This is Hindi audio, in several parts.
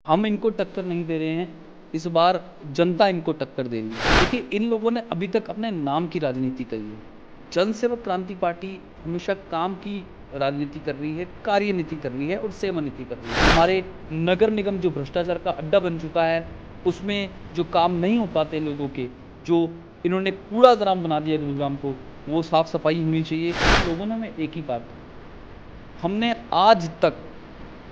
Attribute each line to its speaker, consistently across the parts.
Speaker 1: हम इनको टक्कर नहीं दे रहे हैं, इस बार जनता इनको टक्कर दे रही है। देखिए, इन लोगों ने अभी तक अपने नाम की राजनीति करी है। जन सेवक क्रांति पार्टी हमेशा काम की राजनीति कर रही है, कार्यनीति कर रही है और सेवा नीति कर रही है। हमारे नगर निगम जो भ्रष्टाचार का अड्डा बन चुका है, उसमें जो काम नहीं हो पाते लोगों के, जो इन्होंने कूड़ाग्राम बना दिया गुरुग्राम को, वो साफ सफाई होनी चाहिए। लोगों ने हमें एक ही बात, हमने आज तक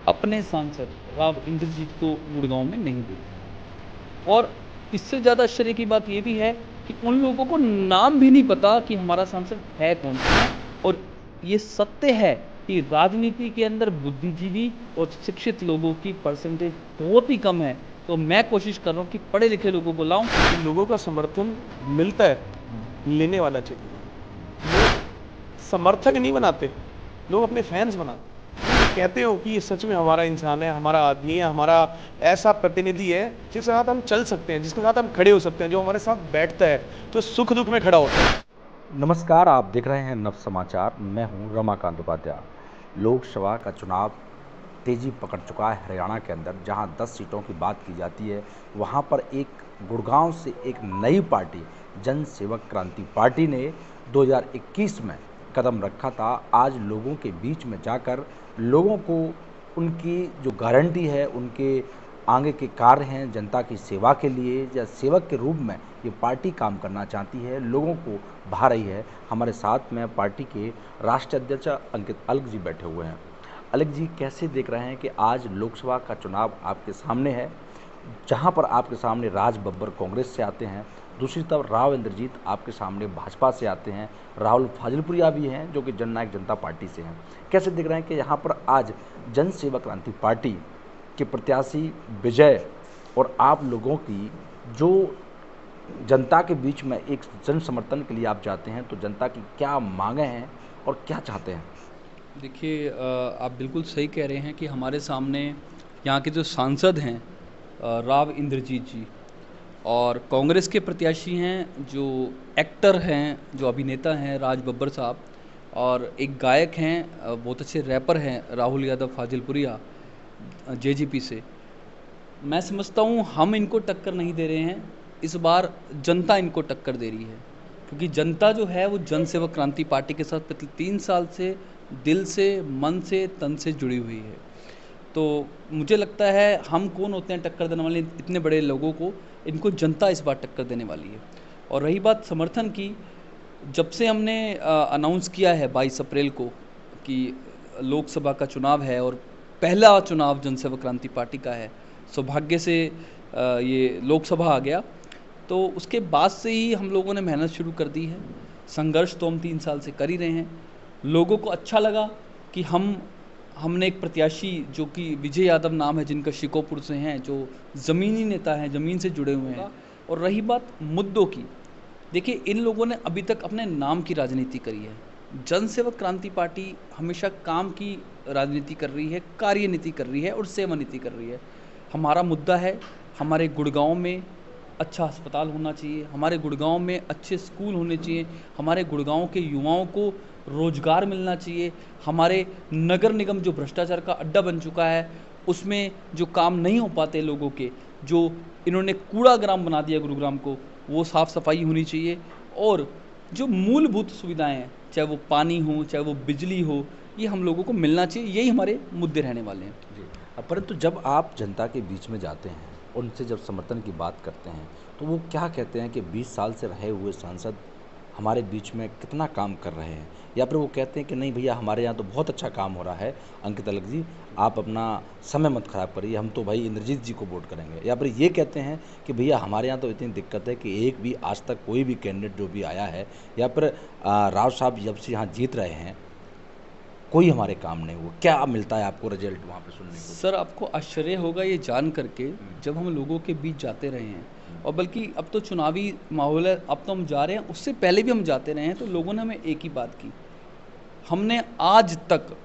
Speaker 1: अपने सांसद राव इंद्रजीत को गुड़गांव में नहीं देखा। और इससे ज़्यादा आश्चर्य की बात यह भी है कि उन लोगों को नाम भी नहीं पता कि हमारा सांसद है कौन। और ये सत्य है कि राजनीति के अंदर बुद्धिजीवी और शिक्षित लोगों की परसेंटेज बहुत ही कम है। तो मैं कोशिश कर रहा हूँ कि पढ़े लिखे लोगों को लाऊं।
Speaker 2: लोगों का समर्थन मिलता है, लेने वाला चाहिए। लोग समर्थक नहीं बनाते, लोग अपने फैंस बनाते। कहते हो कि ये सच में हमारा इंसान है, हमारा आदमी है, हमारा ऐसा प्रतिनिधि है जिसके साथ हम चल सकते हैं, जिसके साथ हम खड़े हो सकते हैं, जो हमारे साथ बैठता है तो सुख दुख में खड़ा होता है।
Speaker 3: नमस्कार, आप देख रहे हैं नव समाचार। मैं हूं रमाकांत उपाध्याय। लोकसभा का चुनाव तेजी पकड़ चुका है हरियाणा के अंदर। जहां 10 सीटों की बात की जाती है, वहां पर एक गुड़गांव से एक नई पार्टी जन सेवक क्रांति पार्टी ने 2021 में कदम रखा था। आज लोगों के बीच में जाकर लोगों को उनकी जो गारंटी है, उनके आगे के कार्य हैं, जनता की सेवा के लिए या सेवक के रूप में ये पार्टी काम करना चाहती है, लोगों को भा रही है। हमारे साथ में पार्टी के राष्ट्रीय अध्यक्ष अंकित अलग जी बैठे हुए हैं। अलग जी, कैसे देख रहे हैं कि आज लोकसभा का चुनाव आपके सामने है, जहां पर आपके सामने राज बब्बर कांग्रेस से आते हैं, दूसरी तरफ राव इंद्रजीत आपके सामने भाजपा से आते हैं, राहुल फाजिलपुरिया भी हैं जो कि जननायक जनता पार्टी से हैं। कैसे देख रहे हैं कि यहाँ पर आज जन सेवक क्रांति पार्टी के प्रत्याशी विजय और आप लोगों की जो जनता के बीच में एक जन समर्थन के लिए आप जाते हैं, तो जनता की क्या मांगें हैं और क्या चाहते हैं?
Speaker 1: देखिए, आप बिल्कुल सही कह रहे हैं कि हमारे सामने यहाँ के जो सांसद हैं राव इंद्रजीत जी, और कांग्रेस के प्रत्याशी हैं जो एक्टर हैं, जो अभिनेता हैं राज बब्बर साहब, और एक गायक हैं, बहुत अच्छे रैपर हैं राहुल यादव फाजिलपुरिया जेजीपी से। मैं समझता हूँ हम इनको टक्कर नहीं दे रहे हैं, इस बार जनता इनको टक्कर दे रही है। क्योंकि जनता जो है वो जन सेवक क्रांति पार्टी के साथ पिछले 3 साल से दिल से, मन से, तन से जुड़ी हुई है। तो मुझे लगता है हम कौन होते हैं टक्कर देने वाले इतने बड़े लोगों को, इनको जनता इस बार टक्कर देने वाली है। और रही बात समर्थन की, जब से हमने अनाउंस किया है 22 अप्रैल को कि लोकसभा का चुनाव है और पहला चुनाव जन सेवक क्रांति पार्टी का है, सौभाग्य से ये लोकसभा आ गया, तो उसके बाद से ही हम लोगों ने मेहनत शुरू कर दी है। संघर्ष तो हम 3 साल से कर ही रहे हैं। लोगों को अच्छा लगा कि हमने एक प्रत्याशी जो कि विजय यादव नाम है, जिनका शिकोपुर से हैं, जो ज़मीनी नेता हैं, ज़मीन से जुड़े हुए हैं। और रही बात मुद्दों की, देखिए, इन लोगों ने अभी तक अपने नाम की राजनीति करी है। जन सेवक क्रांति पार्टी हमेशा काम की राजनीति कर रही है, कार्यनीति कर रही है और सेवा नीति कर रही है। हमारा मुद्दा है, हमारे गुड़गांव में अच्छा अस्पताल होना चाहिए, हमारे गुड़गांव में अच्छे स्कूल होने चाहिए, हमारे गुड़गांव के युवाओं को रोजगार मिलना चाहिए, हमारे नगर निगम जो भ्रष्टाचार का अड्डा बन चुका है, उसमें जो काम नहीं हो पाते लोगों के, जो इन्होंने कूड़ाग्राम बना दिया गुरुग्राम को, वो साफ़ सफाई होनी चाहिए। और जो मूलभूत सुविधाएं हैं, चाहे वो पानी हो, चाहे वो बिजली हो, ये हम लोगों को मिलना चाहिए। यही हमारे मुद्दे रहने वाले हैं
Speaker 3: जी। परंतु जब आप जनता के बीच में जाते हैं, उनसे जब समर्थन की बात करते हैं, तो वो क्या कहते हैं कि 20 साल से रहे हुए सांसद हमारे बीच में कितना काम कर रहे हैं, या फिर वो कहते हैं कि नहीं भैया, हमारे यहाँ तो बहुत अच्छा काम हो रहा है। अंकित अलग जी, आप अपना समय मत खराब करिए, हम तो भाई इंद्रजीत जी को वोट करेंगे। या फिर ये कहते हैं कि भैया, हमारे यहाँ तो इतनी दिक्कत है कि एक भी आज तक कोई भी कैंडिडेट जो भी आया है, या फिर राव साहब जब से यहाँ जीत रहे हैं, कोई हमारे काम नहीं हुआ। क्या मिलता है आपको रिजल्ट वहाँ पे सुनने को?
Speaker 1: सर, आपको आश्चर्य होगा ये जान करके, जब हम लोगों के बीच जाते रहे हैं, और बल्कि अब तो चुनावी माहौल है, अब तो हम जा रहे हैं, उससे पहले भी हम जाते रहे हैं, तो लोगों ने हमें एक ही बात की, हमने आज तक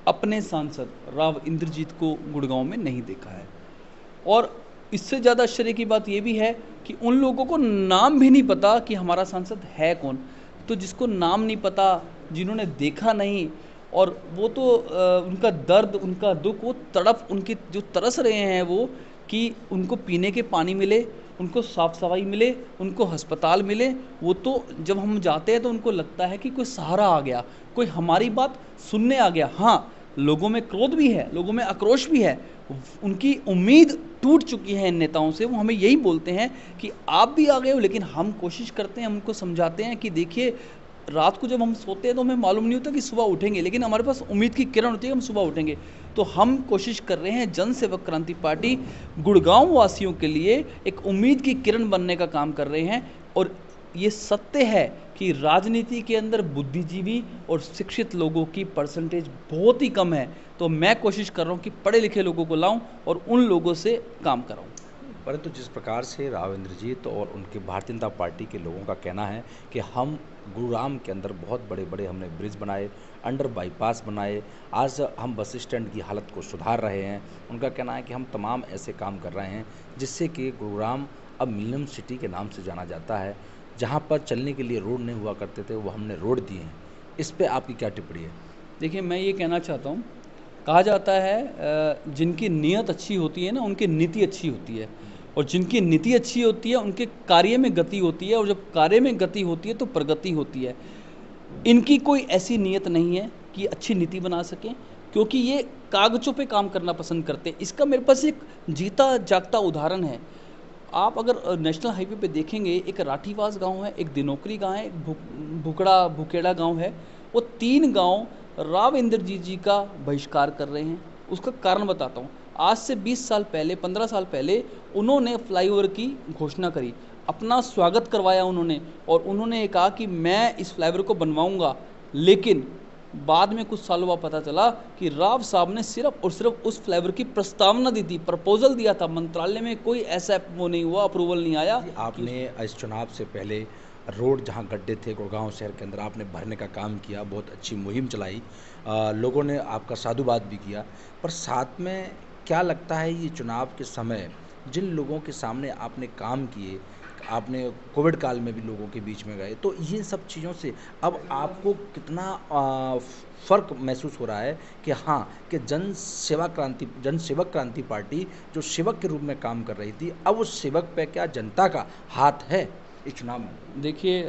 Speaker 1: अपने सांसद राव इंद्रजीत को गुड़गांव में नहीं देखा है। और इससे ज़्यादा आश्चर्य की बात यह भी है कि उन लोगों को नाम भी नहीं पता कि हमारा सांसद है कौन। तो जिसको नाम नहीं पता, जिन्होंने देखा नहीं, और वो तो उनका दर्द, उनका दुख, वो तड़प, उनकी जो तरस रहे हैं वो, कि उनको पीने के पानी मिले, उनको साफ सफाई मिले, उनको अस्पताल मिले। वो तो जब हम जाते हैं तो उनको लगता है कि कोई सहारा आ गया, कोई हमारी बात सुनने आ गया। हाँ, लोगों में क्रोध भी है, लोगों में आक्रोश भी है, उनकी उम्मीद टूट चुकी है इन नेताओं से। वो हमें यही बोलते हैं कि आप भी आ गए हो, लेकिन हम कोशिश करते हैं, हम उनको समझाते हैं कि देखिए, रात को जब हम सोते हैं तो हमें मालूम नहीं होता कि सुबह उठेंगे, लेकिन हमारे पास उम्मीद की किरण होती है कि हम सुबह उठेंगे। तो हम कोशिश कर रहे हैं, जन सेवक क्रांति पार्टी गुड़गांव वासियों के लिए एक उम्मीद की किरण बनने का काम कर रहे हैं। और ये सत्य है कि राजनीति के अंदर बुद्धिजीवी और शिक्षित लोगों की परसेंटेज बहुत ही कम है। तो मैं कोशिश कर रहा हूँ कि पढ़े लिखे लोगों को लाऊं और उन लोगों से काम कराऊं।
Speaker 3: परंतु जिस प्रकार से राव इंद्रजीत और उनके भारतीय जनता पार्टी के लोगों का कहना है कि हम गुरुग्राम के अंदर बहुत बड़े बड़े हमने ब्रिज बनाए, अंडर बाईपास बनाए, आज हम बस स्टैंड की हालत को सुधार रहे हैं। उनका कहना है कि हम तमाम ऐसे काम कर रहे हैं जिससे कि गुरुग्राम अब मिलेनियम सिटी के नाम से जाना जाता है। जहाँ पर चलने के लिए रोड नहीं हुआ करते थे, वो हमने रोड दिए हैं। इस पर आपकी क्या टिप्पणी है?
Speaker 1: देखिए, मैं ये कहना चाहता हूँ, कहा जाता है जिनकी नीयत अच्छी होती है ना, उनकी नीति अच्छी होती है, और जिनकी नीति अच्छी होती है उनके कार्य में गति होती है, और जब कार्य में गति होती है तो प्रगति होती है। इनकी कोई ऐसी नीयत नहीं है कि अच्छी नीति बना सकें, क्योंकि ये कागजों पे काम करना पसंद करते हैं। इसका मेरे पास एक जीता जागता उदाहरण है। आप अगर नेशनल हाईवे पे देखेंगे, एक राठीवास गांव है, एक दिनोकरी गांव है, एक भुकेड़ा गांव है। वो 3 गांव राव इंद्रजीत जी का बहिष्कार कर रहे हैं। उसका कारण बताता हूँ। आज से 20 साल पहले, 15 साल पहले उन्होंने फ्लाईओवर की घोषणा करी, अपना स्वागत करवाया उन्होंने, और उन्होंने ये कहा कि मैं इस फ्लाईओवर को बनवाऊंगा। लेकिन बाद में कुछ सालों बाद पता चला कि राव साहब ने सिर्फ और सिर्फ उस फ्लाईओवर की प्रस्तावना दी थी, प्रपोजल दिया था, मंत्रालय में कोई ऐसा वो नहीं हुआ, अप्रूवल नहीं आया।
Speaker 3: आपने इस चुनाव से पहले रोड जहां गड्ढे थे गुड़गांव शहर के अंदर आपने भरने का काम किया, बहुत अच्छी मुहिम चलाई, लोगों ने आपका साधुवाद भी किया। पर साथ में क्या लगता है, ये चुनाव के समय जिन लोगों के सामने आपने काम किए, आपने कोविड काल में भी लोगों के बीच में गए, तो ये सब चीज़ों से अब आपको कितना फ़र्क महसूस हो रहा है कि हाँ, कि जन सेवक क्रांति पार्टी जो सेवक के रूप में काम कर रही थी, अब उस सेवक पे क्या जनता का हाथ है इस चुनाव में?
Speaker 1: देखिए,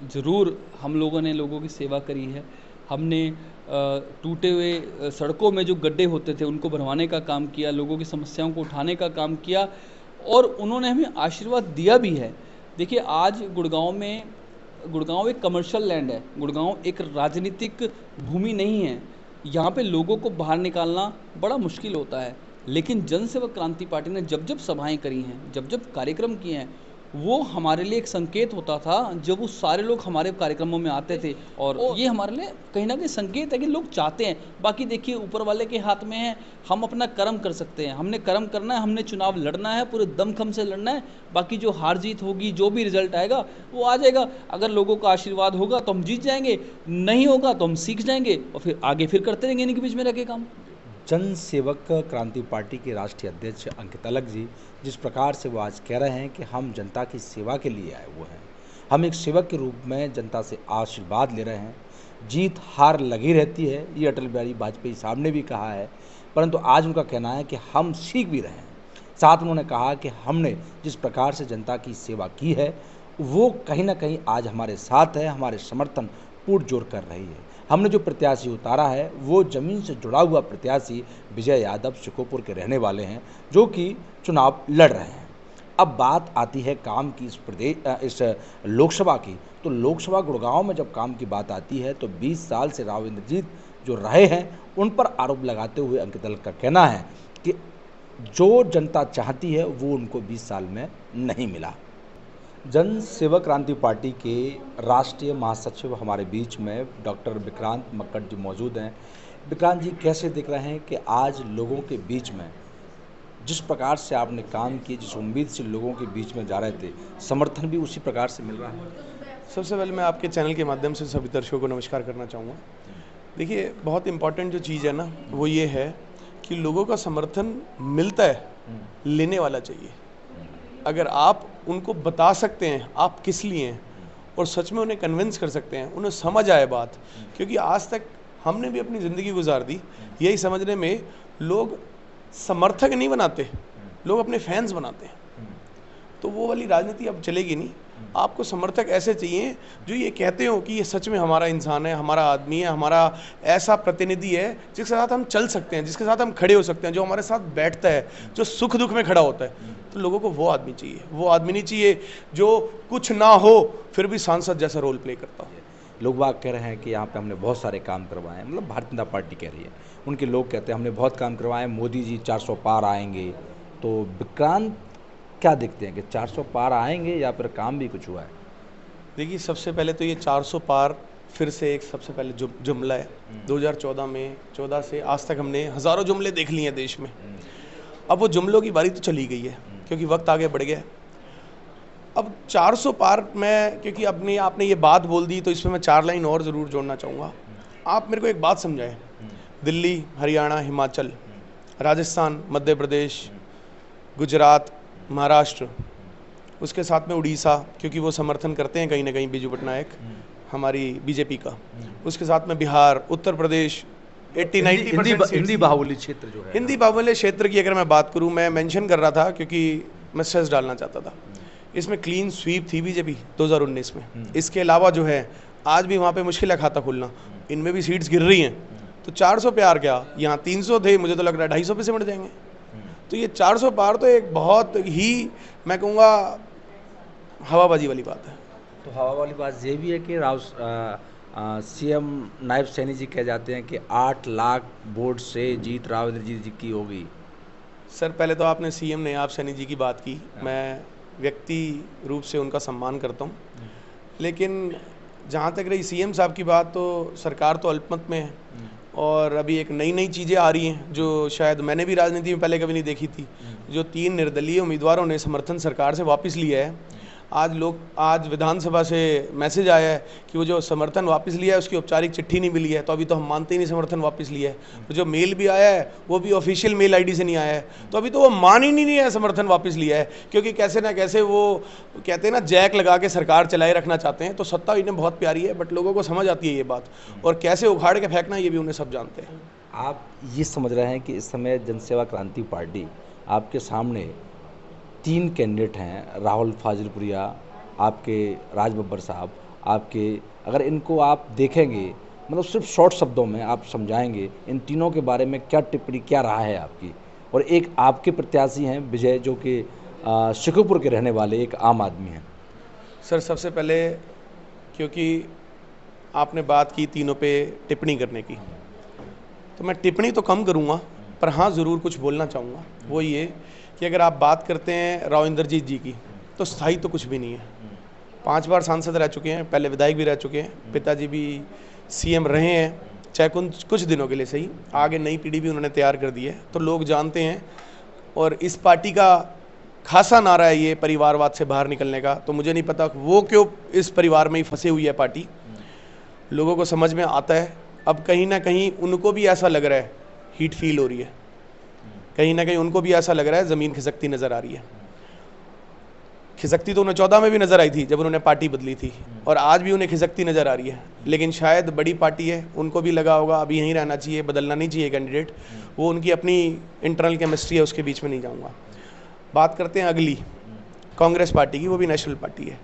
Speaker 1: ज़रूर हम लोगों ने लोगों की सेवा करी है। हमने टूटे हुए सड़कों में जो गड्ढे होते थे उनको भरवाने का काम किया, लोगों की समस्याओं को उठाने का काम किया, और उन्होंने हमें आशीर्वाद दिया भी है। देखिए, आज गुड़गांव एक कमर्शियल लैंड है, गुड़गांव एक राजनीतिक भूमि नहीं है। यहाँ पे लोगों को बाहर निकालना बड़ा मुश्किल होता है। लेकिन जन सेवक क्रांति पार्टी ने जब जब सभाएं करी हैं, जब जब कार्यक्रम किए हैं, वो हमारे लिए एक संकेत होता था जब वो सारे लोग हमारे कार्यक्रमों में आते थे। और ये हमारे लिए कहीं ना कहीं संकेत है कि लोग चाहते हैं। बाकी देखिए, ऊपर वाले के हाथ में है, हम अपना कर्म कर सकते हैं, हमने कर्म करना है, हमने चुनाव लड़ना है, पूरे दमखम से लड़ना है। बाकी जो हार जीत होगी, जो भी रिजल्ट आएगा वो आ जाएगा। अगर लोगों का आशीर्वाद होगा तो हम जीत जाएंगे, नहीं होगा तो हम सीख जाएंगे और फिर आगे फिर करते रहेंगे इनके बीच में रह के काम।
Speaker 3: जन सेवक क्रांति पार्टी के राष्ट्रीय अध्यक्ष अंकित अलग जी जिस प्रकार से वो आज कह रहे हैं कि हम जनता की सेवा के लिए आए हुए हैं, हम एक सेवक के रूप में जनता से आशीर्वाद ले रहे हैं। जीत हार लगी रहती है, ये अटल बिहारी वाजपेयी साहब ने भी कहा है, परंतु आज उनका कहना है कि हम सीख भी रहे हैं। साथ उन्होंने कहा कि हमने जिस प्रकार से जनता की सेवा की है वो कहीं ना कहीं आज हमारे साथ है, हमारे समर्थन पुरजोर कर रही है। हमने जो प्रत्याशी उतारा है वो ज़मीन से जुड़ा हुआ प्रत्याशी विजय यादव शिकोपुर के रहने वाले हैं, जो कि चुनाव लड़ रहे हैं। अब बात आती है काम की इस लोकसभा की, तो लोकसभा गुड़गांव में जब काम की बात आती है तो 20 साल से राव इंद्रजीत जो रहे हैं उन पर आरोप लगाते हुए अंकित अलग का कहना है कि जो जनता चाहती है वो उनको 20 साल में नहीं मिला। जन सेवक क्रांति पार्टी के राष्ट्रीय महासचिव हमारे बीच में डॉक्टर विक्रांत मक्कड़ जी मौजूद हैं। विक्रांत जी, कैसे देख रहे हैं कि आज लोगों के बीच में जिस प्रकार से आपने काम किए, जिस उम्मीद से लोगों के बीच में जा रहे थे, समर्थन भी उसी प्रकार से मिल रहा है?
Speaker 2: सबसे पहले मैं आपके चैनल के माध्यम से सभी दर्शकों को नमस्कार करना चाहूँगा। देखिए, बहुत इम्पॉर्टेंट जो चीज़ है ना वो ये है कि लोगों का समर्थन मिलता है, लेने वाला चाहिए। अगर आप उनको बता सकते हैं आप किस लिए हैं और सच में उन्हें कन्विंस कर सकते हैं, उन्हें समझ आए बात। क्योंकि आज तक हमने भी अपनी ज़िंदगी गुजार दी यही समझने में, लोग समर्थक नहीं बनाते, लोग अपने फैंस बनाते हैं। तो वो वाली राजनीति अब चलेगी नहीं। आपको समर्थक ऐसे चाहिए जो ये कहते हो कि ये सच में हमारा इंसान है, हमारा आदमी है, हमारा ऐसा प्रतिनिधि है जिसके साथ हम चल सकते हैं, जिसके साथ हम खड़े हो सकते हैं, जो हमारे साथ बैठता है, जो सुख दुख में खड़ा होता है। तो लोगों को वो आदमी चाहिए, वो आदमी नहीं चाहिए जो कुछ ना हो फिर भी सांसद जैसा रोल प्ले करता हो।
Speaker 3: लोग बाग कह रहे हैं कि यहाँ पे हमने बहुत सारे काम करवाए हैं, मतलब भारतीय जनता पार्टी कह रही है, उनके लोग कहते हैं हमने बहुत काम करवाए, मोदी जी 400 पार आएंगे। तो विक्रांत क्या देखते हैं कि 400 पार आएंगे या फिर काम भी कुछ हुआ है?
Speaker 2: देखिए, सबसे पहले तो ये 400 पार फिर से एक सबसे पहले जुमला है। 2014 में 14 से आज तक हमने हज़ारों जुमले देख लिए हैं देश में। अब वो जुमलों की बारी तो चली गई है क्योंकि वक्त आगे बढ़ गया। अब 400 पार मैं, क्योंकि आपने ये बात बोल दी तो इसमें मैं 4 लाइन और ज़रूर जोड़ना चाहूँगा। आप मेरे को एक बात समझाएं, दिल्ली, हरियाणा, हिमाचल, राजस्थान, मध्य प्रदेश, गुजरात, महाराष्ट्र, उसके साथ में उड़ीसा, क्योंकि वो समर्थन करते हैं कहीं ना कहीं बीजू पटनायक हमारी बीजेपी का, उसके साथ में बिहार, उत्तर प्रदेश, 80-90%
Speaker 3: हिंदी बाहुल्य क्षेत्र जो है,
Speaker 2: हिंदी बाहुल्य क्षेत्र की अगर मैं बात करूं, मैं मेंशन कर रहा था क्योंकि मैं सेस डालना चाहता था। इसमें क्लीन स्वीप थी बीजेपी 2019 में। इसके अलावा जो है आज भी वहाँ पे मुश्किल है खाता खोलना, इनमें भी सीट्स गिर रही हैं। तो 400 पे आ गया, यहाँ 300 थे, मुझे तो लग रहा है 250 पे सिमट जाएंगे। तो ये 400 पार तो एक बहुत ही, मैं कहूँगा, हवाबाजी वाली बात है।
Speaker 3: तो हवा वाली बात ये भी है कि सीएम नायब सैनी जी कह जाते हैं कि 8 लाख वोट से जीत राव इंद्रजीत जी की होगी।
Speaker 2: सर, पहले तो आपने सीएम नायब सैनी जी की बात की, मैं व्यक्ति रूप से उनका सम्मान करता हूँ, लेकिन जहाँ तक रही सीएम साहब की बात, तो सरकार तो अल्पमत में है और अभी एक नई चीज़ें आ रही हैं जो शायद मैंने भी राजनीति में पहले कभी नहीं देखी थी। जो 3 निर्दलीय उम्मीदवारों ने समर्थन सरकार से वापस लिया है, आज विधानसभा से मैसेज आया है कि वो जो समर्थन वापस लिया है उसकी औपचारिक चिट्ठी नहीं मिली है, तो अभी तो हम मानते ही नहीं समर्थन वापस लिया है। तो जो मेल भी आया है वो भी ऑफिशियल मेल आईडी से नहीं आया है, तो अभी तो वो मान ही नहीं है समर्थन वापस लिया है, क्योंकि कैसे ना कैसे वो कहते हैं ना, जैक लगा के सरकार चलाए रखना चाहते हैं। तो सत्ता इन्हें बहुत प्यारी है, बट लोगों को समझ आती है ये बात, और कैसे उखाड़ के फेंकना ये भी उन्हें सब जानते हैं।
Speaker 3: आप ये समझ रहे हैं कि इस समय जनसेवा क्रांति पार्टी आपके सामने 3 कैंडिडेट हैं, राहुल फाजिलपुरिया, आपके राज बब्बर साहब, आपके, अगर इनको आप देखेंगे, मतलब सिर्फ शॉर्ट शब्दों में आप समझाएंगे इन तीनों के बारे में, क्या टिप्पणी क्या रहा है आपकी? और एक आपके प्रत्याशी हैं विजय, जो कि शेखुपुर के रहने वाले एक आम आदमी हैं।
Speaker 2: सर, सबसे पहले क्योंकि आपने बात की तीनों पे टिप्पणी करने की, तो मैं टिप्पणी तो कम करूँगा, पर हाँ ज़रूर कुछ बोलना चाहूँगा। वो ये कि अगर आप बात करते हैं राव इंद्रजीत जी की, तो स्थायी तो कुछ भी नहीं है। 5 बार सांसद रह चुके हैं, पहले विधायक भी रह चुके हैं, पिताजी भी सीएम रहे हैं, चाहे कुछ दिनों के लिए सही, आगे नई पीढ़ी भी उन्होंने तैयार कर दी है, तो लोग जानते हैं। और इस पार्टी का खासा नारा है ये परिवारवाद से बाहर निकलने का, तो मुझे नहीं पता वो क्यों इस परिवार में ही फंसे हुई है पार्टी। लोगों को समझ में आता है, अब कहीं ना कहीं उनको भी ऐसा लग रहा है, हीट फील हो रही है, कहीं ना कहीं उनको भी ऐसा लग रहा है ज़मीन खिसकती नज़र आ रही है। खिसकती तो उन्हें 14 में भी नज़र आई थी जब उन्होंने पार्टी बदली थी, और आज भी उन्हें खिसकती नज़र आ रही है। लेकिन शायद बड़ी पार्टी है, उनको भी लगा होगा अभी यहीं रहना चाहिए, बदलना नहीं चाहिए कैंडिडेट। वो उनकी अपनी इंटरनल केमिस्ट्री है, उसके बीच में नहीं जाऊँगा। बात करते हैं अगली कांग्रेस पार्टी की, वो भी नेशनल पार्टी है।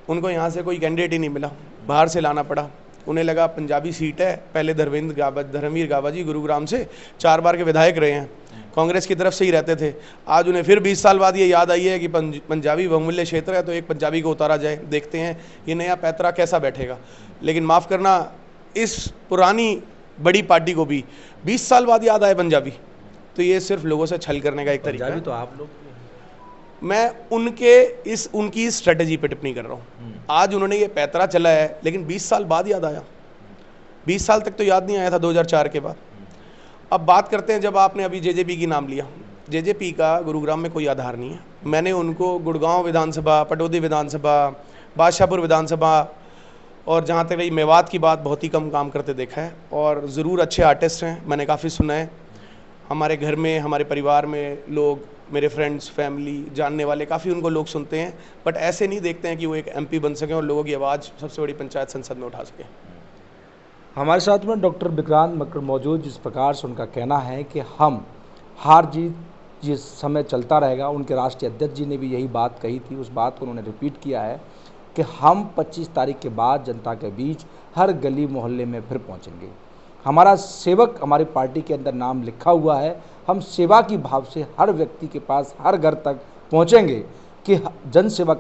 Speaker 2: उनको यहाँ से कोई कैंडिडेट ही नहीं मिला, बाहर से लाना पड़ा। उन्हें लगा पंजाबी सीट है, पहले धर्मवीर गाबा जी गुरुग्राम से 4 बार के विधायक रहे हैं, कांग्रेस की तरफ से ही रहते थे। आज उन्हें फिर 20 साल बाद ये याद आई है कि पंजाबी बहुमूल्य क्षेत्र है, तो एक पंजाबी को उतारा जाए, देखते हैं ये नया पैतरा कैसा बैठेगा। लेकिन माफ़ करना, इस पुरानी बड़ी पार्टी को भी 20 साल बाद याद आए पंजाबी, तो ये सिर्फ लोगों से छल करने का एक तरीका है।
Speaker 3: तो आप लोग,
Speaker 2: मैं उनकी स्ट्रेटजी पे टिप्पणी कर रहा हूँ। आज उन्होंने ये पैतरा चला है, लेकिन 20 साल बाद याद आया। 20 साल तक तो याद नहीं आया था 2004 के बाद। अब बात करते हैं, जब आपने अभी जेजेपी की नाम लिया, जेजेपी का गुरुग्राम में कोई आधार नहीं है। मैंने उनको गुड़गांव विधानसभा, पटौदी विधानसभा, बादशाहपुर विधानसभा, और जहाँ तक रही मेवात की बात, बहुत ही कम काम करते देखा है। और ज़रूर अच्छे आर्टिस्ट हैं, मैंने काफ़ी सुना है। हमारे घर में, हमारे परिवार में लोग, मेरे फ्रेंड्स, फैमिली, जानने वाले काफ़ी उनको लोग सुनते हैं, बट ऐसे नहीं देखते हैं कि वो एक एमपी बन सकें और लोगों की आवाज़ सबसे बड़ी पंचायत संसद में उठा सकें।
Speaker 3: हमारे साथ में डॉक्टर विक्रांत मक्कड़ मौजूद, जिस प्रकार से उनका कहना है कि हम हार जीत जिस समय चलता रहेगा, उनके राष्ट्रीय अध्यक्ष जी ने भी यही बात कही थी, उस बात को उन्होंने रिपीट किया है कि हम 25 तारीख के बाद जनता के बीच हर गली मोहल्ले में फिर पहुंचेंगे। हमारा सेवक हमारी पार्टी के अंदर नाम लिखा हुआ है, हम सेवा की भाव से हर व्यक्ति के पास, हर घर तक पहुंचेंगे कि जनसेवक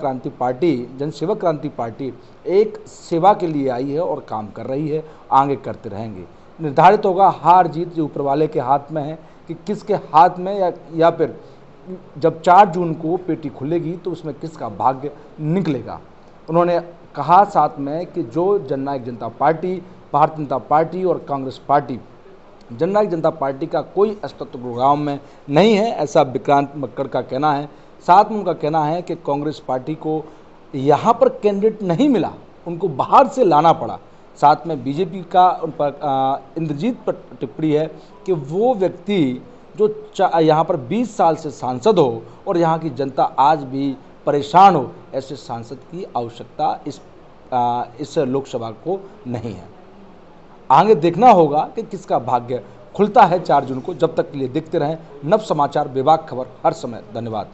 Speaker 3: क्रांति पार्टी एक सेवा के लिए आई है और काम कर रही है, आगे करते रहेंगे। निर्धारित होगा हार जीत जो ऊपर वाले के हाथ में है कि किसके हाथ में, या फिर जब 4 जून को पेटी खुलेगी तो उसमें किसका भाग्य निकलेगा। उन्होंने कहा साथ में कि जो जननायक जनता पार्टी, भारतीय जनता पार्टी और कांग्रेस पार्टी, जननायक जनता पार्टी का कोई अस्तित्व गुरुग्राम में नहीं है, ऐसा विक्रांत मक्कड़ का कहना है। साथ में उनका कहना है कि कांग्रेस पार्टी को यहाँ पर कैंडिडेट नहीं मिला, उनको बाहर से लाना पड़ा। साथ में बीजेपी का उन पर इंद्रजीत पर टिप्पणी है कि वो व्यक्ति जो यहाँ पर 20 साल से सांसद हो और यहाँ की जनता आज भी परेशान हो, ऐसे सांसद की आवश्यकता इस लोकसभा को नहीं है। आगे देखना होगा कि किसका भाग्य खुलता है 4 जून को। जब तक के लिए देखते रहें नव समाचार, बेबाक खबर हर समय। धन्यवाद।